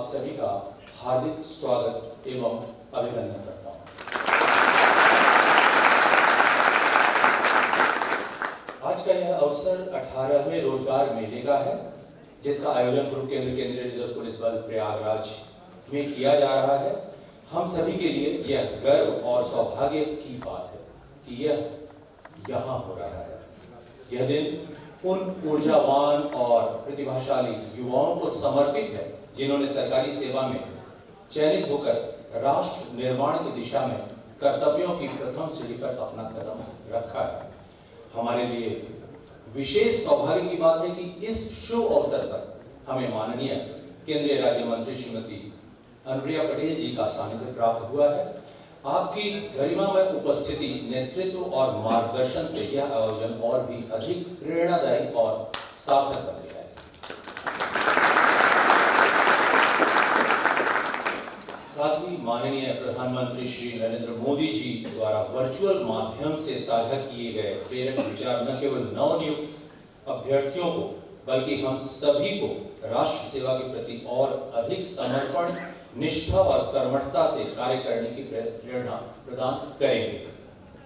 सभी का हार्दिक स्वागत एवं अभिनंदन करता हूं। आज का यह अवसर 18वें रोजगार मेले का है, जिसका आयोजन ग्रुप केंद्रीय रिजर्व पुलिस बल प्रयागराज में किया जा रहा है। हम सभी के लिए यह गर्व और सौभाग्य की बात है कि यह यहाँ हो रहा है। यह दिन उन ऊर्जावान और प्रतिभाशाली युवाओं को समर्पित है जिन्होंने सरकारी सेवा में चयनित होकर राष्ट्र निर्माण की दिशा में कर्तव्यों की प्रथम सीढ़ी पर अपना कदम रखा है। हमारे लिए विशेष सौभाग्य की बात है कि इस शुभ अवसर पर हमें माननीय केंद्रीय राज्य मंत्री श्रीमती अनुप्रिया पटेल जी का सानिध्य प्राप्त हुआ है। आपकी गरिमामय उपस्थिति, नेतृत्व और मार्गदर्शन से यह आयोजन और भी अधिक प्रेरणादायी और सार्थक बन गया है। साथ ही माननीय प्रधानमंत्री श्री नरेंद्र मोदी जी द्वारा वर्चुअल माध्यम से साझा किए गए प्रेरक विचार न केवल नवनियुक्त अभ्यर्थियों को बल्कि हम सभी को राष्ट्र सेवा के प्रति और अधिक समर्पण, निष्ठा और कर्मठता से कार्य करने की प्रेरणा प्रदान करेंगे,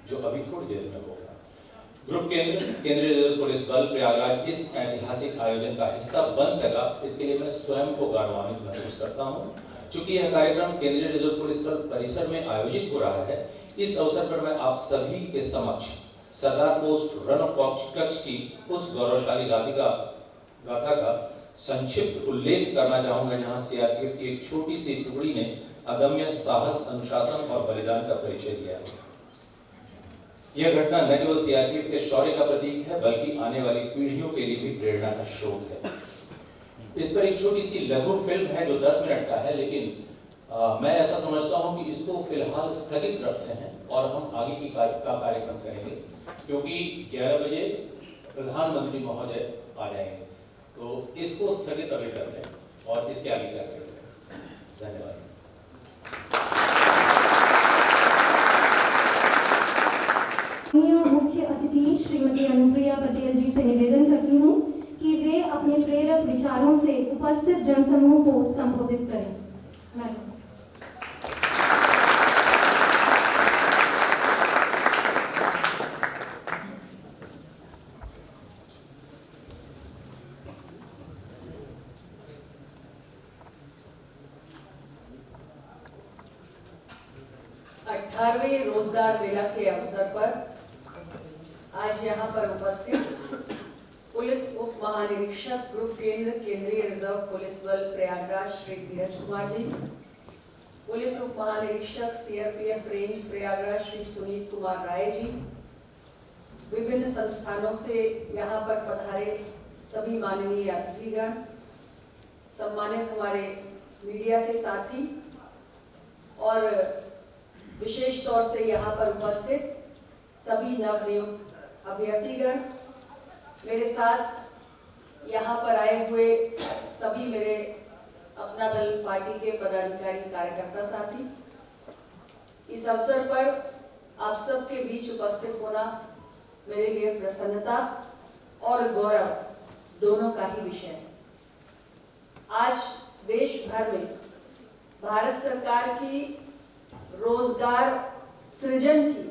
जो अभी थोड़ी देर में होगा। ग्रुप केंद्रीय रिजर्व पुलिस बल प्रयागराज इस ऐतिहासिक आयोजन का हिस्सा बन सका, इसके लिए मैं स्वयं को गौरवान्वित महसूस करता हूं। चूंकि यह कार्यक्रम केंद्रीय रिजर्व पुलिस बल परिसर में आयोजित हो रहा है, इस अवसर पर मैं आप सभी के समक्ष सरदार पोस्ट रन कक्ष की उस गौरवशाली गाथा का संक्षिप्त उल्लेख करना चाहूंगा, जहां सीआरपीएफ की एक छोटी सी टुकड़ी ने अदम्य साहस, अनुशासन और बलिदान का परिचय दिया है। यह घटना न केवल सीआरपीएफ के शौर्य का प्रतीक है, बल्कि आने वाली पीढ़ियों के लिए भी प्रेरणा का स्रोत है। इस पर एक छोटी सी लघु फिल्म है जो 10 मिनट का है, लेकिन मैं ऐसा समझता हूं कि इसको फिलहाल स्थगित रखते हैं और हम आगे की कार्यक्रम करेंगे, क्योंकि 11 बजे प्रधानमंत्री महोदय आ जाएंगे। तो इसको स्थगित अभी कर लें और इसके आगे क्या करेंगे। धन्यवाद। मुख्य अतिथि श्रीमती अनुप्रिया पटेल जी से निवेदन करती हूँ कि वे अपने प्रेरक विचारों से उपस्थित जनसमूह को संबोधित करें। मैडम। 18वें रोजगार मेला के अवसर पर आज यहाँ पर उपस्थित पुलिस उप महानिरीक्षक ग्रुप केंद्रीय रिजर्व पुलिस बल प्रयागराज श्री धीरज कुमार जी, पुलिस उप महानिरीक्षक सीआरपीएफ रेंज प्रयागराज श्री सुनील कुमार राय जी, विभिन्न संस्थानों से यहाँ पर पधारे सभी माननीय अतिथिगण, सम्मानित हमारे मीडिया के साथी और विशेष तौर से यहाँ पर उपस्थित सभी नवनियुक्त अभ्यर्थीगण, मेरे साथ यहाँ पर आए हुए सभी मेरे अपना दल पार्टी के पदाधिकारी कार्यकर्ता साथी, इस अवसर पर आप सबके बीच उपस्थित होना मेरे लिए प्रसन्नता और गौरव दोनों का ही विषय है। आज देश भर में भारत सरकार की रोजगार सृजन की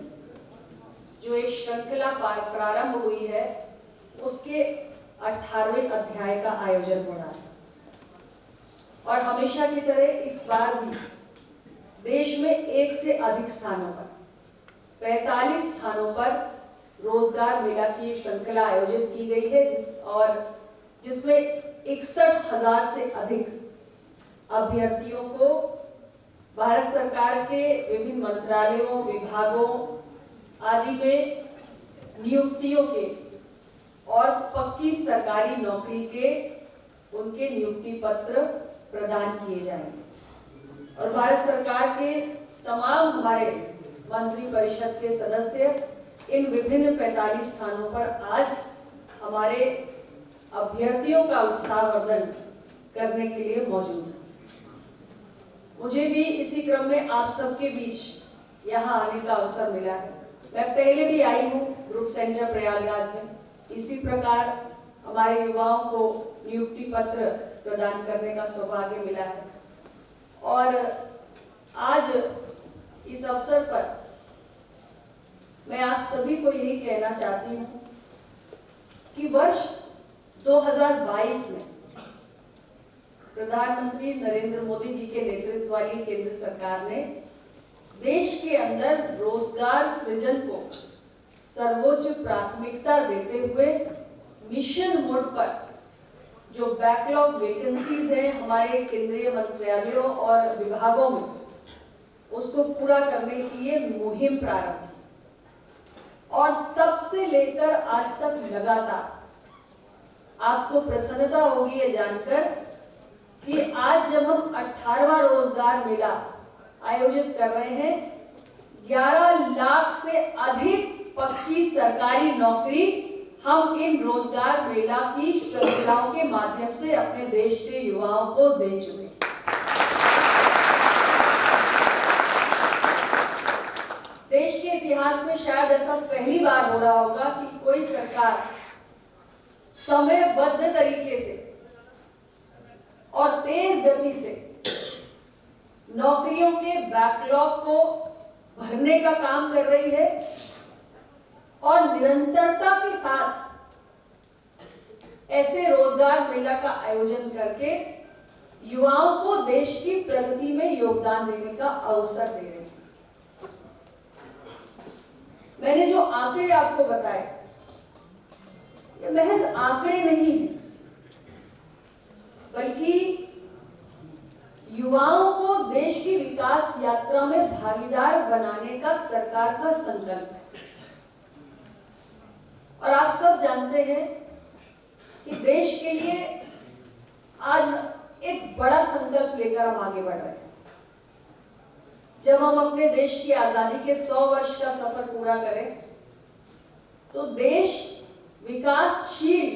जो एक श्रृंखला प्रारंभ हुई है, उसके 18वें अध्याय का आयोजन हो रहा है और हमेशा की तरह इस बार भी देश में एक से अधिक स्थानों पर 45 स्थानों पर रोजगार मेला की श्रृंखला आयोजित की गई है, जिसमें 61,000 से अधिक अभ्यर्थियों को भारत सरकार के विभिन्न मंत्रालयों, विभागों आदि में नियुक्तियों के और पक्की सरकारी नौकरी के उनके नियुक्ति पत्र प्रदान किए जाएंगे और भारत सरकार के तमाम हमारे मंत्री परिषद के सदस्य इन विभिन्न 45 स्थानों पर आज हमारे अभ्यर्थियों का उत्साहवर्धन करने के लिए मौजूद है। मुझे भी इसी क्रम में आप सबके बीच यहाँ आने का अवसर मिला है। मैं पहले भी आई हूँ ग्रुप सेंटर प्रयागराज में, इसी प्रकार हमारे युवाओं को नियुक्ति पत्र प्रदान करने का सौभाग्य मिला है और आज इस अवसर पर मैं आप सभी को यही कहना चाहती हूँ कि वर्ष 2022 में प्रधानमंत्री नरेंद्र मोदी जी के नेतृत्व वाली केंद्र सरकार ने देश के अंदर रोजगार सृजन को सर्वोच्च प्राथमिकता देते हुए मिशन मोड पर जो बैकलॉग वैकेंसीज है हमारे केंद्रीय मंत्रालयों और विभागों में, उसको पूरा करने की ये मुहिम प्रारंभ की। और तब से लेकर आज तक लगातार आपको प्रसन्नता होगी ये जानकर कि आज जब हम 18वां रोजगार मेला आयोजित कर रहे हैं, 11 लाख से अधिक पक्की सरकारी नौकरी हम इन रोजगार मेला की श्रृंखलाओं के माध्यम से अपने देश के युवाओं को दे चुके। देश के इतिहास में शायद ऐसा पहली बार हो रहा होगा कि कोई सरकार समयबद्ध तरीके से और तेज गति से नौकरियों के बैकलॉग को भरने का काम कर रही है और निरंतरता के साथ ऐसे रोजगार मेला का आयोजन करके युवाओं को देश की प्रगति में योगदान देने का अवसर दे रहे हैं। मैंने जो आंकड़े आपको बताए ये महज आंकड़े नहीं है, बल्कि युवाओं को देश की विकास यात्रा में भागीदार बनाने का सरकार का संकल्प है। और आप सब जानते हैं कि देश के लिए आज एक बड़ा संकल्प लेकर हम आगे बढ़ रहे हैं। जब हम अपने देश की आजादी के 100 वर्ष का सफर पूरा करें तो देश विकासशील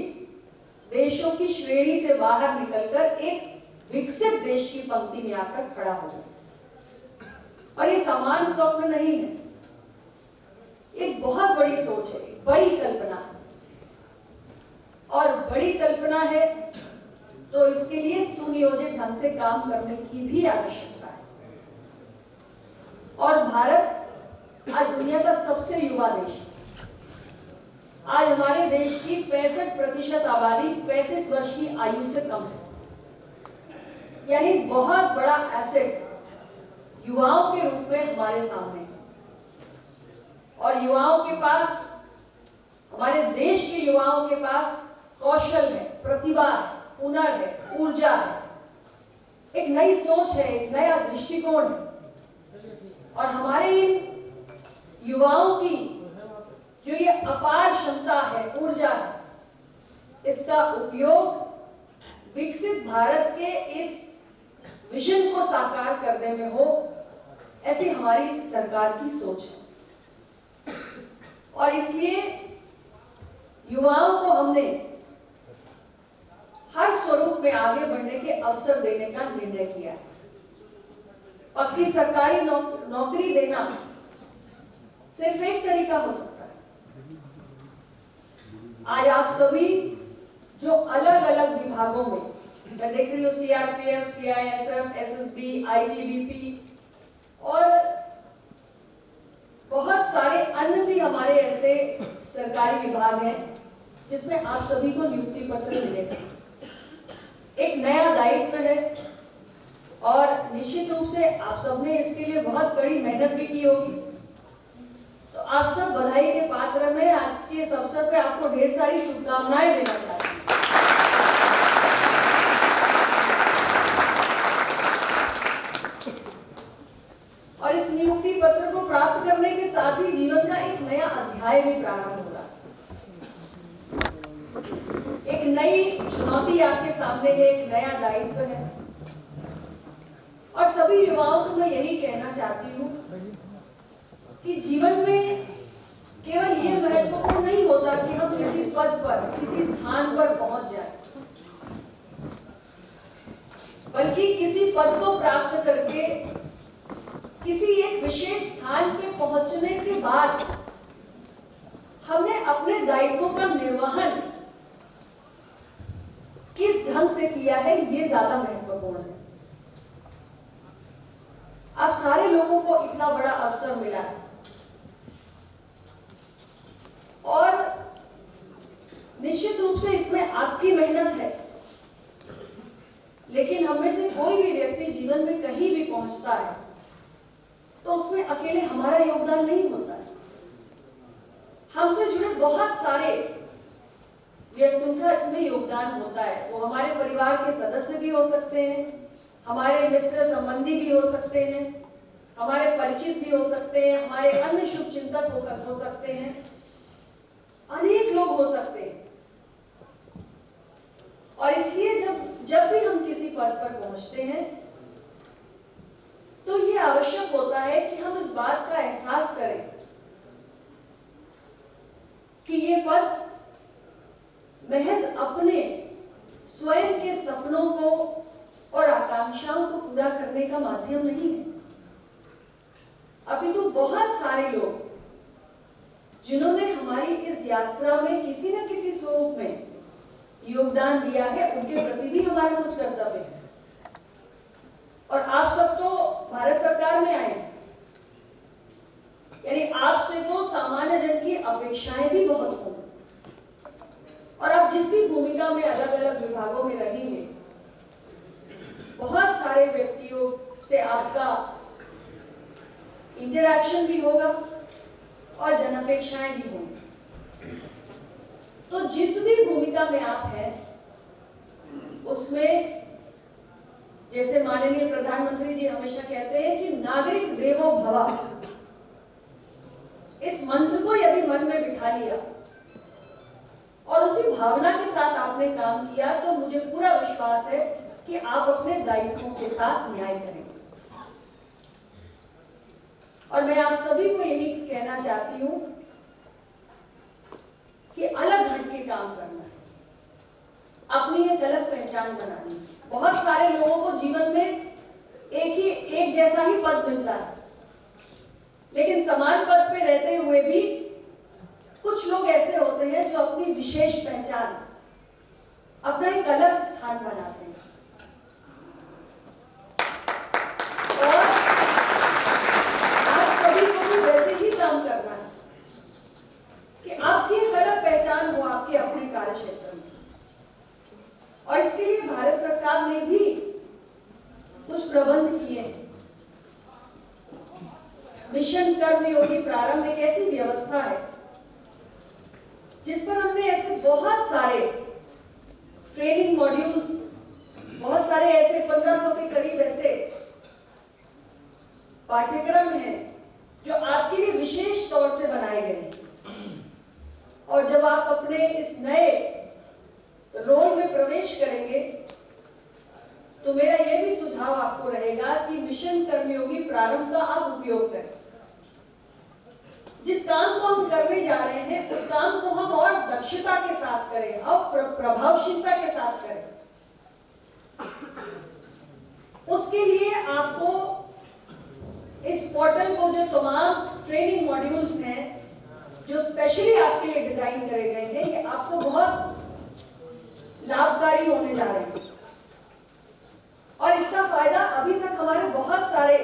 देशों की श्रेणी से बाहर निकलकर एक विकसित देश की पंक्ति में आकर खड़ा हो जाए। और ये सामान्य स्वप्न नहीं है, एक बहुत बड़ी सोच है, एक बड़ी कल्पना है। और बड़ी कल्पना है तो इसके लिए सुनियोजित ढंग से काम करने की भी आवश्यकता है। और भारत आज दुनिया का सबसे युवा देश है। आज हमारे देश की 65% आबादी 35 वर्ष की आयु से कम है, यानी बहुत बड़ा एसेट युवाओं के रूप में हमारे सामने है। और युवाओं के पास, हमारे देश के युवाओं के पास कौशल है, प्रतिभा है, हुनर है, ऊर्जा है, एक नई सोच है, एक नया दृष्टिकोण है। और हमारे इन युवाओं की जो ये अपार क्षमता है, ऊर्जा है, इसका उपयोग विकसित भारत के इस विजन को साकार करने में हो, ऐसी हमारी सरकार की सोच है। और इसलिए युवाओं को हमने हर स्वरूप में आगे बढ़ने के अवसर देने का निर्णय किया है। पक्की सरकारी नौकरी देना सिर्फ एक तरीका हो सकता है। आज आप सभी जो अलग अलग विभागों में, मैं देख रही हूँ सीआरपीएफ, सीआईएसएफ, एसएसबी, आईटीबीपी और बहुत सारे अन्य भी हमारे ऐसे सरकारी विभाग हैं जिसमें आप सभी को नियुक्ति पत्र मिलेगा। एक नया दायित्व है और निश्चित रूप से आप सबने इसके लिए बहुत कड़ी मेहनत भी की होगी। तो आप सब बधाई के पात्र में आज के इस अवसर पे आपको ढेर सारी शुभकामनाएं देना चाहती हूँ। और इस नियुक्ति पत्र को प्राप्त करने के साथ ही जीवन का एक नया अध्याय भी प्रारंभ हो रहा है। एक नई चुनौती आपके सामने है, एक नया दायित्व है। और सभी युवाओं को मैं यही कहना चाहती हूँ कि जीवन में केवल ये महत्वपूर्ण नहीं होता कि हम किसी पद पर, किसी स्थान पर पहुंच जाएं, बल्कि किसी पद को प्राप्त करके किसी एक विशेष स्थान पे पहुंचने के बाद हमने अपने दायित्वों का निर्वहन किस ढंग से किया है, ये ज्यादा महत्वपूर्ण है। लोगों को इतना बड़ा अवसर मिला है। और निश्चित रूप से इसमें आपकी मेहनत है, लेकिन हम में से कोई भी व्यक्ति जीवन में कहीं भी पहुंचता है तो उसमें अकेले हमारा योगदान नहीं होता है। हमसे जुड़े बहुत सारे व्यक्तियों का इसमें योगदान होता है। वो हमारे परिवार के सदस्य भी हो सकते हैं, हमारे मित्र संबंधी भी हो सकते हैं, हमारे परिचित भी हो सकते हैं, हमारे अन्य शुभचिंतक हो सकते हैं, अनेक लोग हो सकते हैं। और इसलिए जब भी हम किसी पद पर पहुंचते हैं तो ये आवश्यक होता है कि हम इस बात का एहसास करें कि ये पद महज अपने स्वयं के सपनों को और आकांक्षाओं को पूरा करने का माध्यम नहीं है, अपितु बहुत सारे लोग जिन्होंने हमारी इस यात्रा में किसी न किसी स्वरूप में योगदान दिया है, उनके प्रति भी हमारा कुछ कर्तव्य है। और आप सब तो भारत सरकार में आए हैं, यानी आपसे तो सामान्य जन की अपेक्षाएं भी बहुत होंगी। और आप जिस भी भूमिका में अलग अलग विभागों में रहेंगे, बहुत सारे व्यक्तियों से आपका इंटरैक्शन भी होगा और जनापेक्षाएं भी होंगी। तो जिस भी भूमिका में आप हैं उसमें, जैसे माननीय प्रधानमंत्री जी हमेशा कहते हैं कि नागरिक देवो भव, इस मंत्र को यदि मन में बिठा लिया और उसी भावना के साथ आपने काम किया तो मुझे पूरा विश्वास है कि आप अपने दायित्वों के साथ न्याय करेंगे। और मैं आप सभी को यही कहना चाहती हूं कि अलग हट के काम करना है, अपनी एक अलग पहचान बनानी है। बहुत सारे लोगों को जीवन में एक जैसा ही पद मिलता है, लेकिन समान पद पे रहते हुए भी कुछ लोग ऐसे होते हैं जो अपनी विशेष पहचान, अपना एक अलग स्थान बनाते हैं। और आप सभी को भी वैसे ही काम करना है कि आपकी एक अलग पहचान हो आपके अपने कार्य क्षेत्र में। और इसके लिए भारत सरकार ने भी कुछ प्रबंध किए हैं। मिशन कर्मयोगी प्रारंभ एक ऐसी व्यवस्था है जिस पर हमने ऐसे बहुत सारे ट्रेनिंग मॉड्यूल्स, बहुत सारे ऐसे 1500 के करीब ऐसे पाठ्यक्रम हैं जो आपके लिए विशेष तौर से बनाए गए हैं। और जब आप अपने इस नए रोल में प्रवेश करेंगे तो मेरा यह भी सुझाव आपको रहेगा कि मिशन कर्मयोगी प्रारंभ का आप उपयोग करें। जिस काम को हम करने जा रहे हैं उस काम को हम और दक्षता के साथ करें और प्रभावशीलता के साथ करें। उसके लिए आपको इस पोर्टल को, जो तमाम ट्रेनिंग मॉड्यूल्स हैं जो स्पेशली आपके लिए डिजाइन करे गए हैं, ये आपको बहुत लाभकारी होने जा रहे हैं। और इसका फायदा अभी तक हमारे बहुत सारे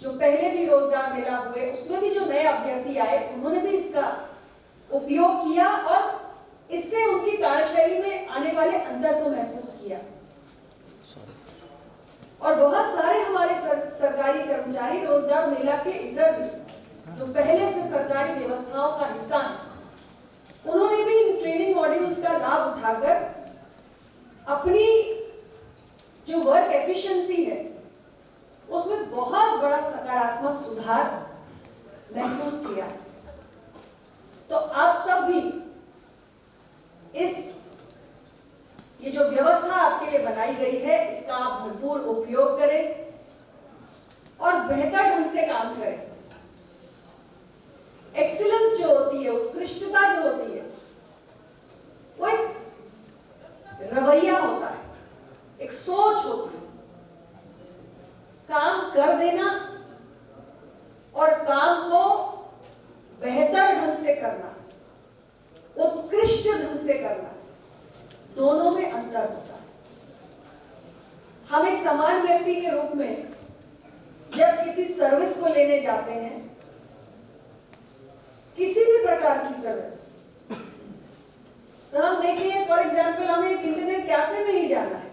जो पहले भी रोजगार मेला हुए उसमें भी जो नए अभ्यर्थी आए उन्होंने भी इसका उपयोग किया और इससे उनकी कार्यशैली में आने वाले अंतर को महसूस किया। और बहुत सारे हमारे सरकारी कर्मचारी रोजगार मेला के इधर भी जो पहले से सरकारी व्यवस्थाओं का हिस्सा हैं, उन्होंने भी इन ट्रेनिंग मॉड्यूल्स का लाभ उठाकर अपनी जो वर्क एफिशिएंसी है उसमें बहुत बड़ा सकारात्मक सुधार महसूस किया। तो आप सब भी ये जो व्यवस्था आपके लिए बनाई गई है इसका आप भरपूर उपयोग करें और बेहतर ढंग से काम करें। एक्सीलेंस जो होती है, उत्कृष्टता जो होती है, वो एक रवैया होता है, एक सोच होती है। काम कर देना और काम को बेहतर ढंग से करना, उत्कृष्ट ढंग से करना, दोनों में अंतर होता है। हम एक समान व्यक्ति के रूप में जब किसी सर्विस को लेने जाते हैं, किसी भी प्रकार की सर्विस, तो हम देखें फॉर एग्जाम्पल हमें एक इंटरनेट कैफे में ही जाना है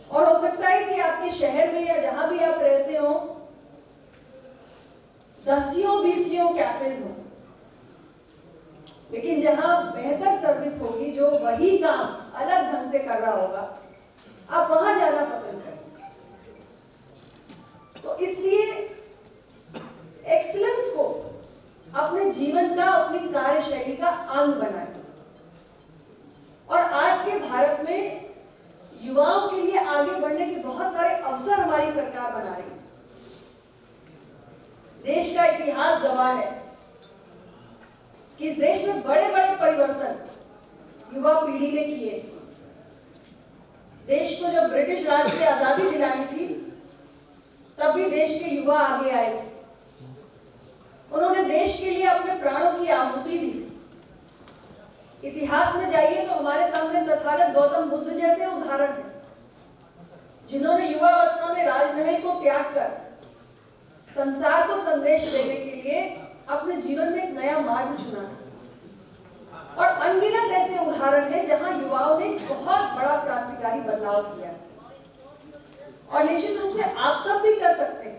और हो सकता है कि आपके शहर में या जहां भी आप रहते हो 10-20 कैफेज हो, लेकिन जहां बेहतर सर्विस होगी, जो वही काम अलग ढंग से कर रहा होगा, आप वहां जाना पसंद करेंगे। तो इसलिए एक्सीलेंस को अपने जीवन का, अपनी कार्यशैली का अंग बनाएं। और आज के भारत में युवाओं के लिए आगे बढ़ने के बहुत सारे अवसर हमारी सरकार बना रही है। देश का इतिहास गवाह है कि इस देश में बड़े बड़े परिवर्तन युवा पीढ़ी ने किए। देश को जब ब्रिटिश राज से आजादी दिलानी थी, तब भी देश के युवा आगे आए थे। उन्होंने देश के लिए अपने प्राणों की आहुति दी। इतिहास में जाइए तो हमारे सामने तथागत गौतम बुद्ध जैसे उदाहरण हैं, जिन्होंने युवावस्था में राजमहल को त्याग कर संसार को संदेश देने के लिए अपने जीवन में एक नया मार्ग चुना है। और अनगिनत ऐसे उदाहरण हैं जहां युवाओं ने बहुत बड़ा क्रांतिकारी बदलाव किया। और निश्चित रूप से आप सब भी कर सकते हैं।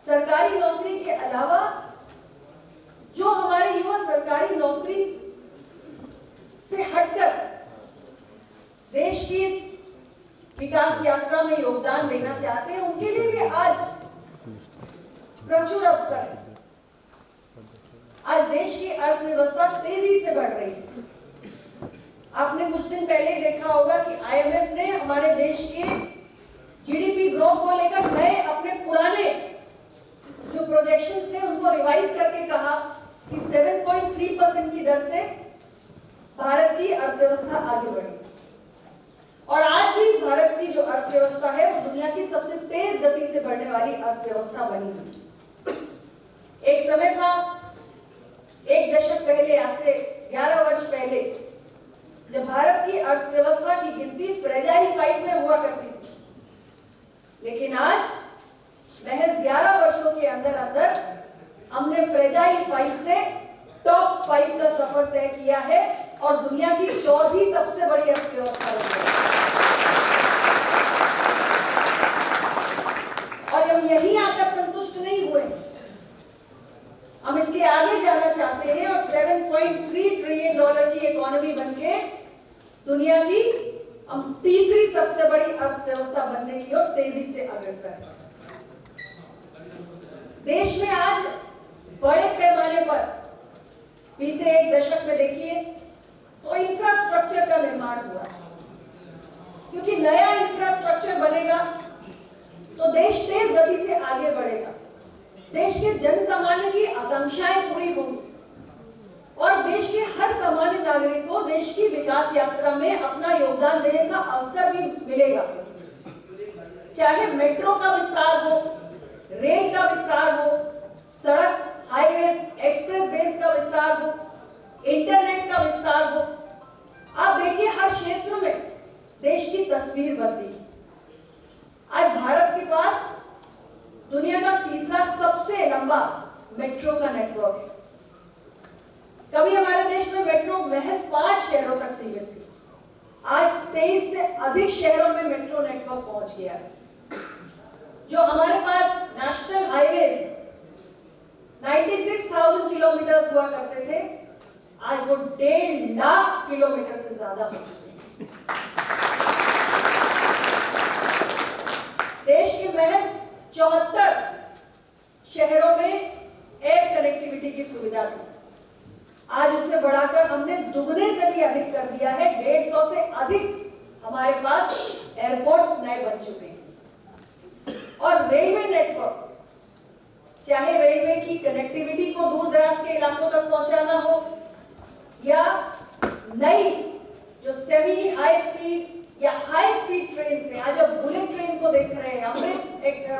सरकारी नौकरी के अलावा जो हमारे युवा सरकारी नौकरी से हटकर देश की इस विकास यात्रा में योगदान देना चाहते हैं, उनके लिए भी आज प्रचुर अवसर है। आज देश की अर्थव्यवस्था तेजी से बढ़ रही है। आपने कुछ दिन पहले ही देखा होगा कि IMF ने हमारे देश के GDP ग्रोथ को लेकर नए अपने पुराने जो प्रोजेक्शंस थे उनको रिवाइज करके कहा कि 7.3% की दर से भारत की अर्थव्यवस्था आगे बढ़ी। और आज भी भारत की जो अर्थव्यवस्था है वो दुनिया की सबसे तेज गति से बढ़ने वाली अर्थव्यवस्था बनी हुई। एक समय था, एक दशक पहले, आज से 11 वर्ष पहले, जब भारत की अर्थव्यवस्था की गिनती फ्रेजाइल 5 में हुआ करती थी, लेकिन आज महज 11 वर्षों के अंदर अंदर हमने फ्रेजाइल 5 से टॉप 5 का सफर तय किया है और दुनिया की 4थी सबसे बड़ी अर्थव्यवस्था बन गई। और हम यही आकर संतुष्ट नहीं हुए, हम इसके आगे जाना चाहते हैं और $7.3 ट्रिलियन की इकोनॉमी बनके दुनिया की हम तीसरी सबसे बड़ी अर्थव्यवस्था बनने की ओर तेजी से अग्रसर है। देश में आज बड़े पैमाने पर बीते एक दशक में देखिए तो इंफ्रास्ट्रक्चर का निर्माण हुआ, क्योंकि नया इंफ्रास्ट्रक्चर बनेगा तो देश तेज गति से आगे बढ़ेगा, देश के जन सामान्य की आकांक्षाएं पूरी होंगी और देश के हर सामान्य नागरिक को देश की विकास यात्रा में अपना योगदान देने का अवसर भी मिलेगा। चाहे मेट्रो का विस्तार हो, रेल का विस्तार हो, सड़क, हाईवेज, एक्सप्रेसवेज का विस्तार हो, इंटरनेट का विस्तार हो, आप देखिए हर क्षेत्र में देश की तस्वीर बदली। आज भारत के पास दुनिया का तीसरा सबसे लंबा मेट्रो का नेटवर्क है। कभी हमारे देश में मेट्रो महज 5 शहरों तक सीमित थी, आज 23 से अधिक शहरों में मेट्रो नेटवर्क पहुंच गया है। जो हमारे पास नेशनल हाईवेज 96,000 किलोमीटर हुआ करते थे, आज वो 1.5 लाख किलोमीटर से ज्यादा हो चुके हैं। देश के महज 74 शहरों में एयर कनेक्टिविटी की सुविधा थी, आज उससे बढ़ाकर हमने दुगने से भी अधिक कर दिया है। 150 से अधिक हमारे पास एयरपोर्ट्स नए बन चुके हैं। और रेलवे नेटवर्क, चाहे रेलवे की कनेक्टिविटी को दूर दराज के इलाकों तक पहुंचाना हो या नई जो सेमी हाई स्पीड या हाई स्पीड ट्रेन से, आज अब बुलेट ट्रेन को देख रहे हैं, अमृत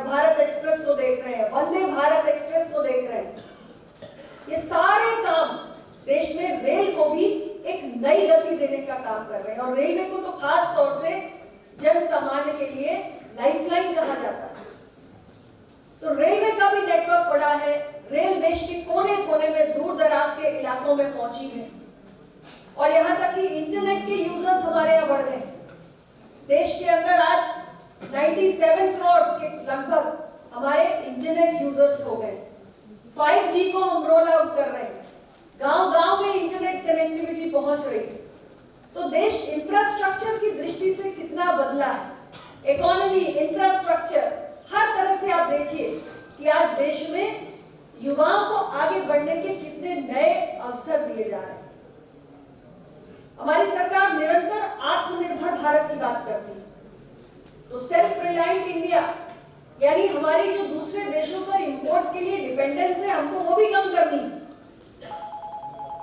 भारत एक्सप्रेस को देख रहे हैं, वंदे भारत एक्सप्रेस को देख रहे हैं, ये सारे काम देश में रेल को भी एक नई गति देने का काम कर रहे हैं। और रेलवे को तो खास तौर से जन सामान्य के लिए लाइफलाइन कहा जाता है। तो रेलवे का भी नेटवर्क बड़ा है, रेल देश के कोने कोने में, दूर दराज के इलाकों में पहुंची है, और यहाँ तक कि इंटरनेट के यूजर्स हमारे यहाँ बढ़ गए। देश के अंदर आज 97 करोड़ के लगभग हमारे इंटरनेट यूजर्स हो गए। 5G को हम रोल आउट कर रहे हैं, गांव-गांव में इंटरनेट कनेक्टिविटी पहुंच रही है। तो देश इंफ्रास्ट्रक्चर की दृष्टि से कितना बदला है, इकोनॉमी, इंफ्रास्ट्रक्चर, हर तरह से आप देखिए कि आज देश में युवाओं को आगे बढ़ने के कितने नए अवसर दिए जा रहे हैं। हमारी सरकार निरंतर आत्मनिर्भर भारत की बात करती है। तो सेल्फ रिलायंट इंडिया, यानी हमारी जो दूसरे देशों पर इंपोर्ट के लिए डिपेंडेंस है, हमको वो भी कम करनी है।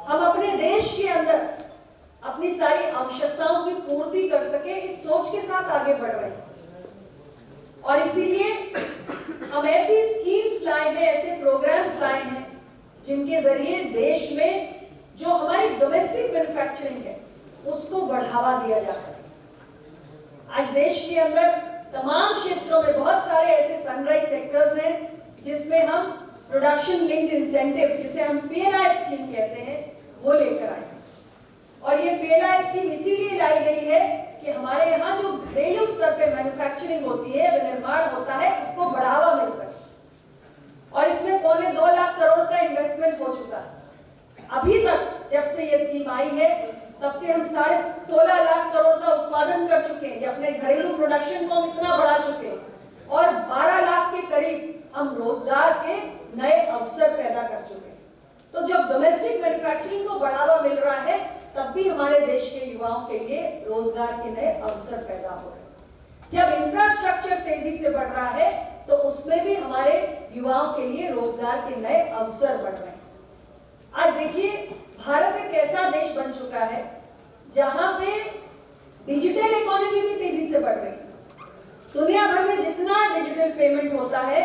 हम अपने देश के अंदर अपनी सारी आवश्यकताओं की पूर्ति कर सके, इस सोच के साथ आगे बढ़ रहे हैं। और इसीलिए हम ऐसी स्कीम्स लाए हैं, ऐसे प्रोग्राम्स लाए हैं, जिनके जरिए देश में जो हमारी डोमेस्टिक मैन्युफैक्चरिंग है उसको बढ़ावा दिया जा सके। आज देश के अंदर तमाम क्षेत्रों में बहुत सारे ऐसे सनराइज सेक्टर्स हैं जिसमें हम प्रोडक्शन लिंक्ड इंसेंटिव, जिसे हम PLI स्कीम कहते हैं, वो लेकर आए। और ये PLI स्कीम इसीलिए लाई गई है कि हमारे यहाँ जो घरेलू स्तर पे मैन्युफैक्चरिंग होती है, विनिर्माण होता है, उसको बढ़ावा मिल सके। और इसमें 2.25 लाख करोड़ का इन्वेस्टमेंट हो चुका है। अभी तक जब से ये स्कीम आई है तब से हम 16.5 लाख करोड़ का उत्पादन कर चुके हैं, अपने घरेलू प्रोडक्शन को हम इतना बढ़ा चुके हैं, और 12 लाख के करीब हम रोजगार के नए अवसर पैदा कर चुके हैं। तो जब डोमेस्टिक मैन्युफैक्चरिंग को बढ़ावा मिल रहा है, तब भी हमारे देश के युवाओं के लिए रोजगार के नए अवसर पैदा हो रहे हैं। जब इंफ्रास्ट्रक्चर तेजी से बढ़ रहा है, तो उसमें भी हमारे युवाओं के लिए रोजगार के नए अवसर बढ़ रहे हैं। आज देखिए, भारत एक ऐसा देश बन चुका है जहां पे डिजिटल इकोनॉमी भी तेजी से बढ़ रही है। दुनिया भर में जितना डिजिटल पेमेंट होता है,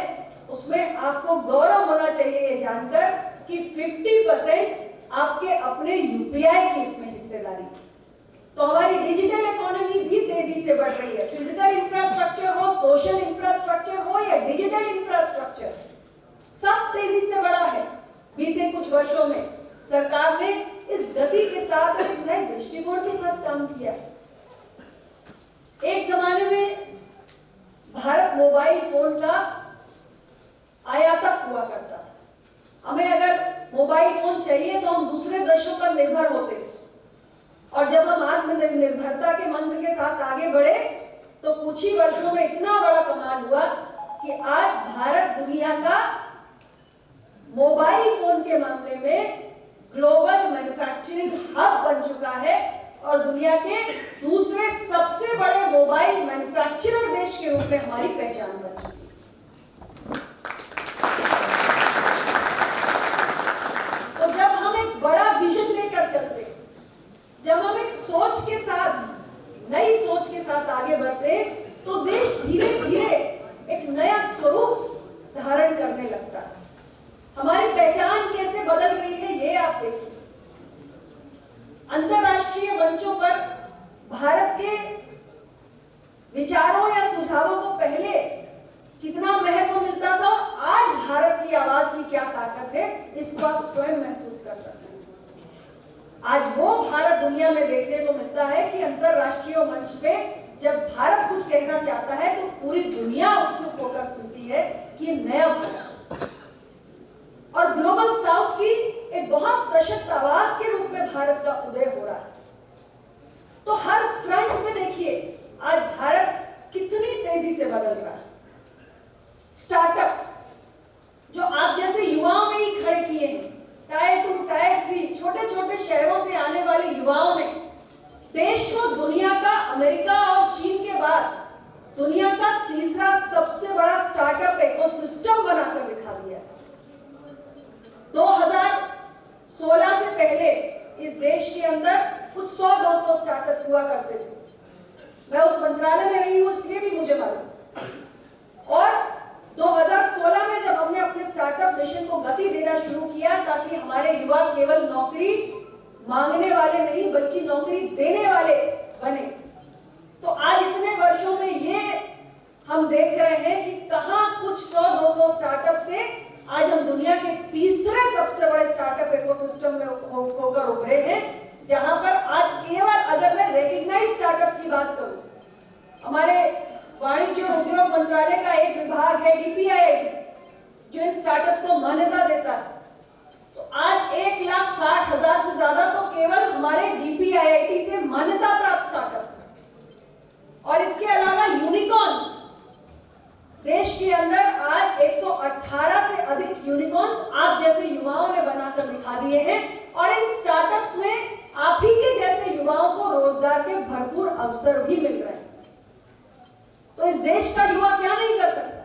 उसमें आपको गौरव होना चाहिए ये जानकर कि 50% आपके अपने UPI की इसमें हिस्सेदारी। तो हमारी डिजिटल इकोनॉमी भी तेजी से बढ़ रही है। फिजिकल इंफ्रास्ट्रक्चर हो, सोशल इंफ्रास्ट्रक्चर हो या डिजिटल इंफ्रास्ट्रक्चर, सब तेजी से बढ़ा है। बीते कुछ वर्षों में सरकार ने इस गति के साथ एक नए दृष्टिकोण के साथ काम किया है। एक जमाने में भारत मोबाइल फोन का आयातक हुआ करता। हमें अगर मोबाइल फोन चाहिए तो हम दूसरे देशों पर निर्भर होते थे, और जब हम आत्मनिर्भरता के मंत्र के साथ आगे बढ़े तो कुछ ही वर्षों में इतना बड़ा कमाल हुआ कि आज भारत दुनिया का मोबाइल फोन के मामले में ग्लोबल मैन्युफैक्चरिंग हब बन चुका है, और दुनिया के दूसरे सबसे बड़े मोबाइल मैन्युफैक्चरर देश के रूप में हमारी पहचान बन चुकी है। तो जब हम एक बड़ा विजन लेकर चलते, जब हम एक सोच के साथ, नई सोच के साथ आगे बढ़ते, तो देश धीरे धीरे एक नया स्वरूप धारण करने लगता है। हमारी पहचान कैसे बदल रही है ये आप देखिए। अंतरराष्ट्रीय मंचों पर भारत के विचारों या सुझावों को पहले कितना महत्व मिलता था, और आज भारत की आवाज की क्या ताकत है, इसको आप स्वयं महसूस कर सकते हैं। आज वो भारत दुनिया में देखने को मिलता है कि अंतरराष्ट्रीय मंच पे जब भारत कुछ कहना चाहता है तो पूरी दुनिया उत्सुक होकर सुनती है कि नया भारत। और ग्लोबल साउथ की एक बहुत सशक्त आवाज के रूप में भारत का उदय हो रहा है। तो हर फ्रंट में देखिए आज भारत कितनी तेजी से बदल रहा है। स्टार्टअप्स जो आप जैसे युवाओं ने ही खड़े किए हैं, टायर 2, टायर 3 छोटे छोटे शहरों से आने वाले युवाओं ने देश को दुनिया का, अमेरिका और चीन के बाद दुनिया का तीसरा सबसे बड़ा स्टार्टअप इकोसिस्टम बनाकर दिखा दिया। 2016 से पहले इस देश के अंदर कुछ 100-200 स्टार्टअप्स हुआ करते थे। मैं उस मंत्रालय में रही हूं, इसलिए भी मुझे मालूम। और 2016 में जब हमने अपने स्टार्टअप मिशन को गति देना शुरू किया ताकि हमारे युवा केवल नौकरी मांगने वाले नहीं बल्कि नौकरी देने वाले बने, तो आज इतने वर्षों में ये हम जहां पर आज केवल अगर मैं रेकग्नाइज स्टार्टअप्स की बात करूं, हमारे वाणिज्य और उद्योग मंत्रालय का एक विभाग है DPIIT जो इन स्टार्टअप्स को मान्यता देता है। तो आज 1,60,000 से ज्यादा तो केवल हमारे DPIIT से मान्यता प्राप्त स्टार्टअप्स हैं। और इसके अलावा यूनिकॉर्न्स, देश के अंदर आज 118 से अधिक यूनिकॉर्न्स आप जैसे युवाओं ने बनाकर दिखा दिए हैं। और इन स्टार्टअप्स में आप ही के जैसे युवाओं को रोजगार के भरपूर अवसर भी मिल रहे हैं। तो इस देश का युवा क्या नहीं कर सकता?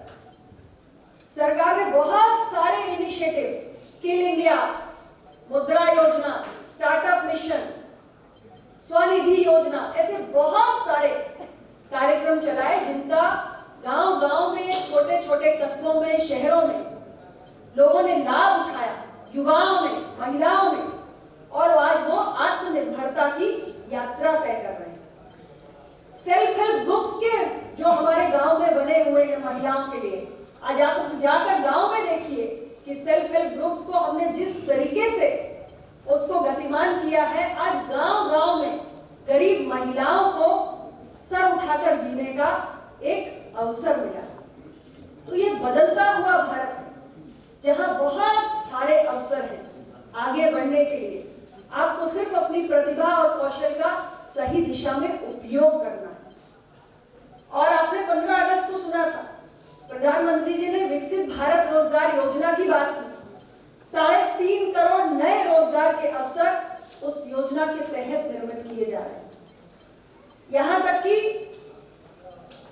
सरकार ने बहुत सारे इनिशिएटिव्स, स्किल इंडिया, मुद्रा योजना, स्टार्टअप मिशन, स्वनिधि योजना, ऐसे बहुत सारे कार्यक्रम चलाए जिनका गांव-गांव में, छोटे-छोटे कस्बों में, शहरों में लोगों ने लाभ उठाया, युवाओं ने, महिलाओं ने, और आज वो आत्मनिर्भरता की यात्रा तय कर रहे हैं। सेल्फ हेल्प ग्रुप्स के जो हमारे गांव में बने हुए हैं महिलाओं के लिए, आज आप जाकर गांव में देखिए कि सेल्फ हेल्प ग्रुप्स को हमने जिस तरीके से उसको गतिमान किया है, आज गांव-गांव में गरीब महिलाओं को सर उठाकर जीने का एक अवसर मिला। तो ये बदलता हुआ भारत है जहां बहुत सारे अवसर हैं आगे बढ़ने के लिए। आपको सिर्फ अपनी प्रतिभा और कौशल का सही दिशा में उपयोग करना है। और आपने 15 अगस्त को सुना था, प्रधानमंत्री जी ने विकसित भारत रोजगार योजना की बात की। 3.5 करोड़ नए रोजगार के अवसर उस योजना के तहत निर्मित किए जा रहे हैं। यहां तक कि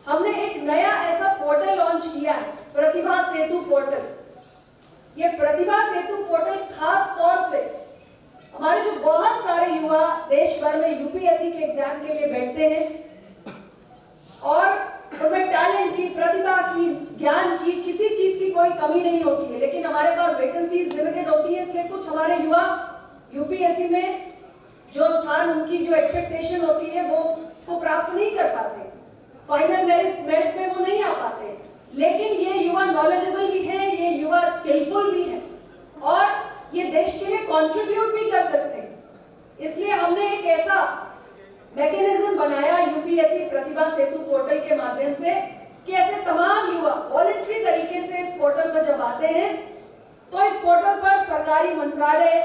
हमने एक नया ऐसा पोर्टल लॉन्च किया है, प्रतिभा सेतु पोर्टल। ये प्रतिभा सेतु पोर्टल खास तौर से हमारे जो बहुत सारे युवा देश भर में UPSC के एग्जाम के लिए बैठते हैं और उनमें टैलेंट की, प्रतिभा की, ज्ञान की, किसी चीज की कोई कमी नहीं होती है, लेकिन हमारे पास वैकेंसीज लिमिटेड होती है। इसलिए कुछ हमारे युवा UPSC में जो स्थान, उनकी जो एक्सपेक्टेशन होती है वो को प्राप्त नहीं कर पाते, फाइनल मेरिट में वो नहीं आ पाते। लेकिन ये युवा नॉलेजेबल भी है, ये युवा स्किलफुल भी है और ये देश के लिए कंट्रीब्यूट भी कर सकते हैं। इसलिए हमने एक ऐसा मैकेनिज्म बनाया UPSC प्रतिभा सेतु पोर्टल के माध्यम से कि ऐसे तमाम युवा वॉलंटरी तरीके से इस पोर्टल पर जब आते हैं तो इस पोर्टल पर सरकारी मंत्रालय,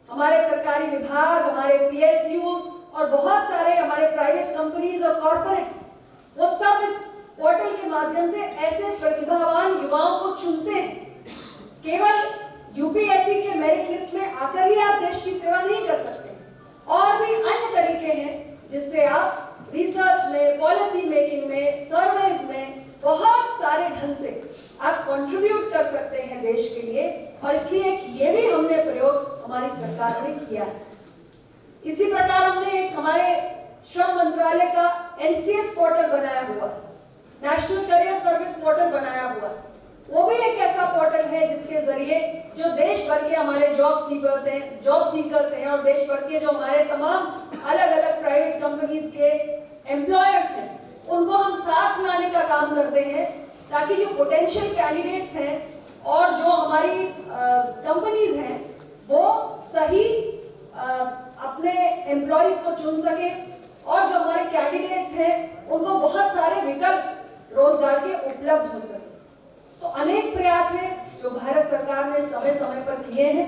हमारे सरकारी विभाग, हमारे PSUs और बहुत सारे हमारे प्राइवेट कंपनीज और कॉर्पोरेट्स, वो सब इस पोर्टल के माध्यम से ऐसे प्रतिभावान युवाओं को चुनते हैं। केवल UPSC के मेरिट लिस्ट में आकर ही आप देश की सेवा नहीं कर सकते, और भी अन्य तरीके हैं जिससे आप रिसर्च में, पॉलिसी मेकिंग में, सर्वेज में बहुत सारे ढंग से आप कंट्रीब्यूट कर सकते हैं देश के लिए। और इसलिए ये भी हमने प्रयोग हमारी सरकार ने किया है। इसी प्रकार हमने एक हमारे श्रम मंत्रालय का NCS पोर्टल बनाया हुआ है, नेशनल करियर सर्विस पोर्टल बनाया हुआ है। वो भी एक ऐसा पोर्टल है जिसके जरिए जो देश भर के हमारे जॉब सीकर्स हैं और देश भर के जो हमारे तमाम अलग अलग प्राइवेट कंपनीज के एम्प्लॉयर्स हैं, उनको हम साथ लाने का काम करते हैं, ताकि जो पोटेंशियल कैंडिडेट्स हैं और जो हमारी कंपनीज हैं वो सही अपने एम्प्लॉयज को चुन सके, और जो हमारे कैंडिडेट्स हैं उनको बहुत सारे विकल्प रोजगार के उपलब्ध हो सके। तो अनेक प्रयास हैं जो भारत सरकार ने समय समय पर किए हैं,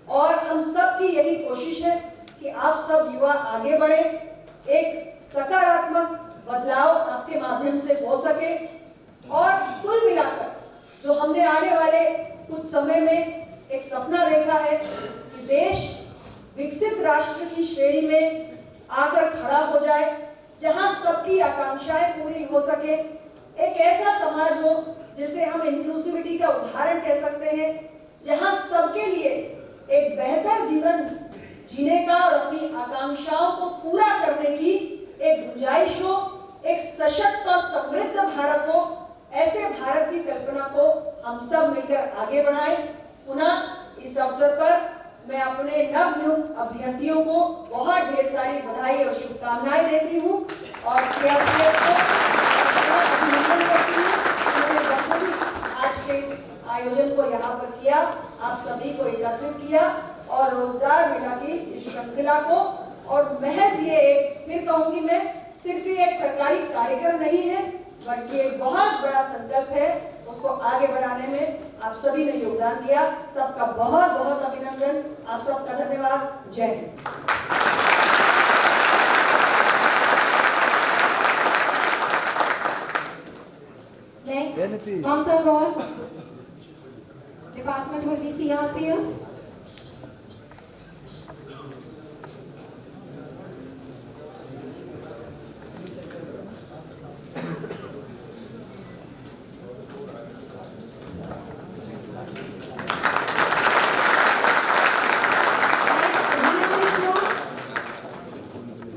और हम सब की यही कोशिश है कि आप सब युवा आगे बढ़े, एक सकारात्मक बदलाव आपके माध्यम से हो सके। और कुल मिलाकर जो हमने आने वाले कुछ समय में एक सपना देखा है कि देश विकसित राष्ट्र की श्रेणी में आकर खड़ा हो जाए, जहां सबकी आकांक्षाएं पूरी हो सके, एक ऐसा समाज हो जिसे हम इंक्लूसिविटी का उदाहरण कह सकते हैं, जहां सबके लिए एक बेहतर जीवन जीने का और अपनी आकांक्षाओं को पूरा करने की एक गुंजाइश हो, एक सशक्त और समृद्ध भारत हो। ऐसे भारत की कल्पना को हम सब मिलकर आगे बढ़ाएं। पुनः इस अवसर पर मैं अपने नवनियुक्त अभ्यर्थियों को बहुत ढेर सारी बधाई और शुभकामनाएं देती हूँ और CRPF को अभिनंदन करती हूँ। उन्होंने आज के इस आयोजन को यहाँ पर किया, आप सभी को एकत्रित किया और रोजगार मेला की इस श्रृंखला को और महज ये एक, फिर कहूंगी मैं, सिर्फ ये एक सरकारी कार्यक्रम नहीं है, बल्कि एक बहुत बड़ा संकल्प है। उसको आगे बढ़ाने में आप सभी ने योगदान दिया। सबका बहुत बहुत अभिनंदन, आप सबका धन्यवाद। जय Hind. Next, Mamta Gaur, Department will be CRPF.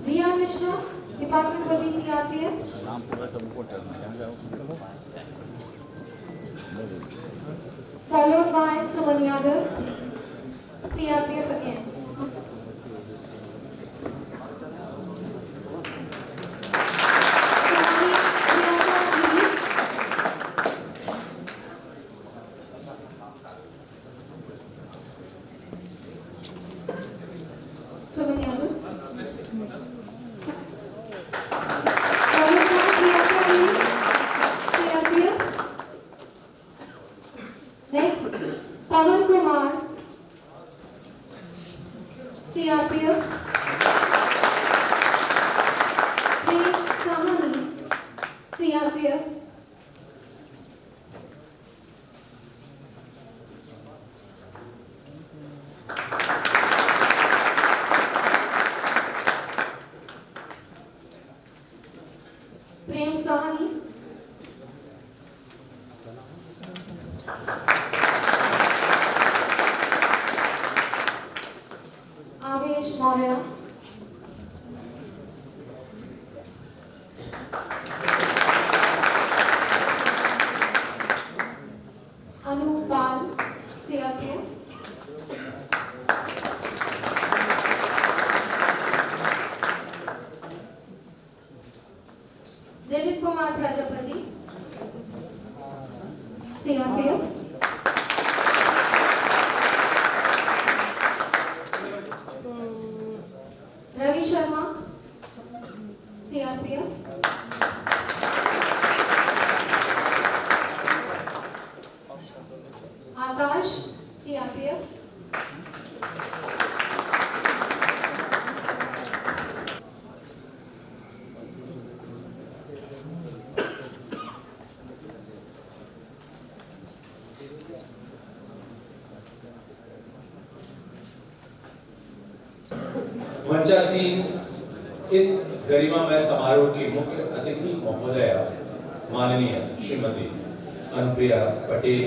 Riya Mishra, Department will be CRPF. Followed by Suman Yadav, CRPF again. Suman Yadav. Followed by Priyanka Ali, CRPF. Next, Pawan Kumar, CRPF. Prem Sahani, CRPF. Prem Sahani. Avesh Maurya. Anu Pal, CRPF. Dilip Kumar Prajapati, CRPF. Ravi Sharma, CRPF. Akash, CRPF. मंचासीन इस गरिमामय समारोह की मुख्य अतिथि महोदया माननीय श्रीमती अनुप्रिया पटेल,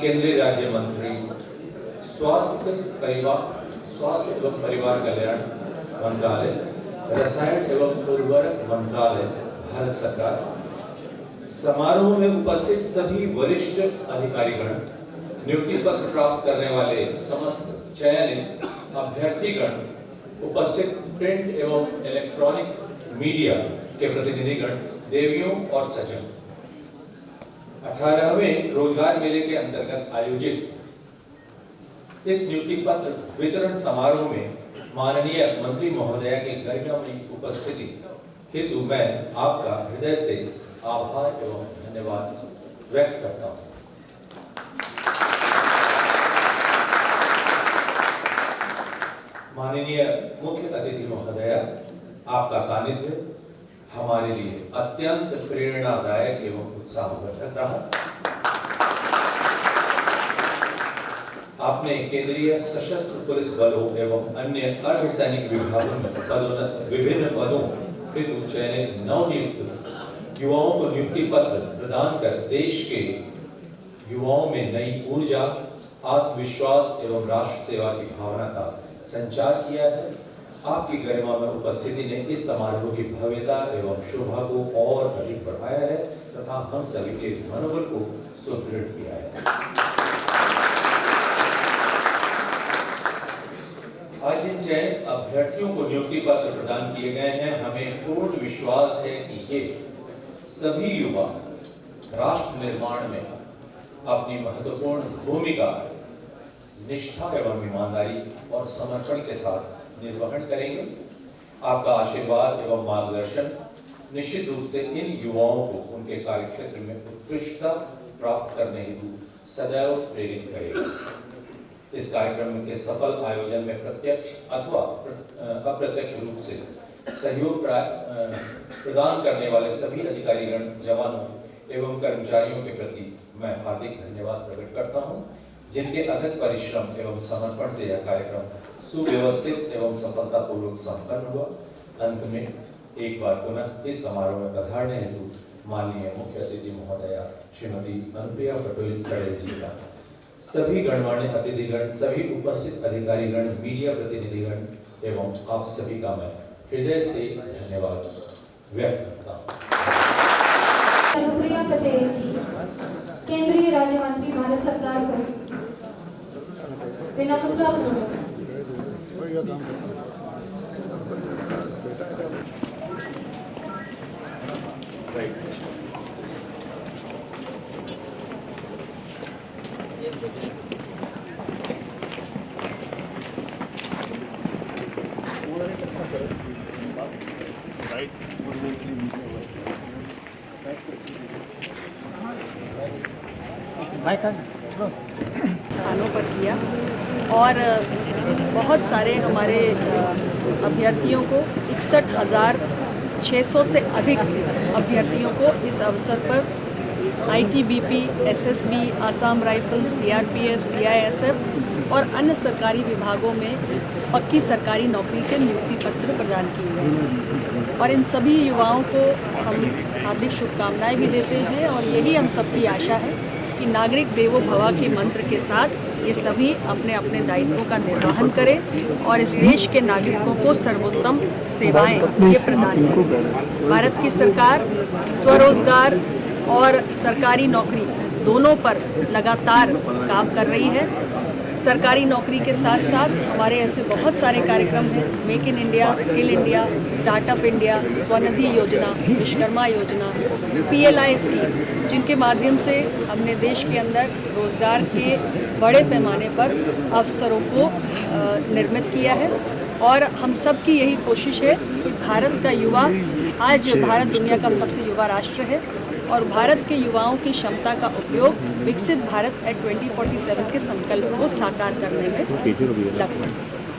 केंद्रीय राज्य मंत्री स्वास्थ्य एवं परिवार कल्याण मंत्रालय, रसायन एवं उर्वरक मंत्रालय, भारत सरकार। समारोह में उपस्थित सभी वरिष्ठ अधिकारीगण, नियुक्ति पत्र प्राप्त करने वाले समस्त चयनित अभ्यर्थीगण, उपस्थित प्रिंट एवं इलेक्ट्रॉनिक मीडिया के प्रतिनिधिगण, देवियों और सज्जन, 18वें रोजगार मेले के अंतर्गत आयोजित इस नियुक्ति पत्र वितरण समारोह में माननीय मंत्री महोदया के गरिमामय उपस्थिति हेतु मैं आपका हृदय से आभार एवं धन्यवाद व्यक्त करता हूं। माननीय मुख्य अतिथि महोदया, आपका सानिध्य हमारे लिए अत्यंत प्रेरणादायक एवं उत्साहवर्धक रहा। आपने केंद्रीय सशस्त्र पुलिस बलों एवं अन्य अर्धसैनिक विभागों में विभिन्न पदों हेतु चयनित नवनियुक्त युवाओं को नियुक्ति पत्र प्रदान कर देश के युवाओं में नई ऊर्जा, आत्मविश्वास एवं राष्ट्र सेवा की भावना का संचार किया है। आपकी गरिमा में उपस्थिति ने इस समारोह की भव्यता एवं शोभा को और अधिक बढ़ाया है तथा हम सभी के मनोबल को सुदृढ़ किया है। आज इन चयनित अभ्यर्थियों को नियुक्ति पत्र प्रदान किए गए हैं। हमें पूर्ण विश्वास है कि ये सभी युवा राष्ट्र निर्माण में अपनी महत्वपूर्ण भूमिका निष्ठा एवं ईमानदारी और समर्पण के साथ निर्वहन करेंगे आपका आशीर्वाद एवं मार्गदर्शन निश्चित रूप से इन युवाओं को उनके कार्यक्षेत्र में उत्कृष्टता प्राप्त करने हेतु सदैव प्रेरित करेगा। इस कार्यक्रम के सफल आयोजन में प्रत्यक्ष अथवा अप्रत्यक्ष रूप से सहयोग प्रदान करने वाले सभी अधिकारीगण, जवानों एवं कर्मचारियों के प्रति मैं हार्दिक धन्यवाद प्रकट करता हूं, जिनके अथक परिश्रम एवं समर्पण से यह कार्यक्रम सुव्यवस्थित एवं सफलतापूर्वक संपन्न हुआ। अंत में एक बार पुनः इस समारोह में पधारने हेतु माननीय मुख्य अतिथि महोदया श्रीमती अनुप्रिया पटेल जी का, सभी गणमान्य अतिथिगण, सभी उपस्थित अधिकारीगण, मीडिया प्रतिनिधिगण एवं आप सभी का मैं हृदय से धन्यवाद व्यक्त करता हूँ। अनुप्रिया पटेल जी, केंद्रीय राज्य मंत्री, भारत सरकार को विनम्रतापूर्वक स्थानों पर किया और बहुत सारे हमारे अभ्यर्थियों को 61,600 से अधिक अभ्यर्थियों को इस अवसर पर ITBP, SSB, Assam rifles, CRPF, CISF और अन्य सरकारी विभागों में पक्की सरकारी नौकरी के नियुक्ति पत्र प्रदान किए गए और इन सभी युवाओं को हम हार्दिक शुभकामनाएं भी देते हैं और यही हम सबकी आशा है कि नागरिक देवो भव के मंत्र के साथ ये सभी अपने अपने दायित्वों का निर्वहन करें और इस देश के नागरिकों को सर्वोत्तम सेवाएं ये प्रदान करें। भारत की सरकार स्वरोजगार और सरकारी नौकरी दोनों पर लगातार काम कर रही है। सरकारी नौकरी के साथ साथ हमारे ऐसे बहुत सारे कार्यक्रम हैं, make in India, skill India, startup India, Svanidhi योजना, विश्वकर्मा योजना, PLI स्कीम, जिनके माध्यम से हमने देश के अंदर रोजगार के बड़े पैमाने पर अवसरों को निर्मित किया है। और हम सब की यही कोशिश है कि भारत का युवा, आज भारत दुनिया का सबसे युवा राष्ट्र है और भारत के युवाओं की क्षमता का उपयोग विकसित भारत एट 2047 के संकल्प को साकार करने में लग सके।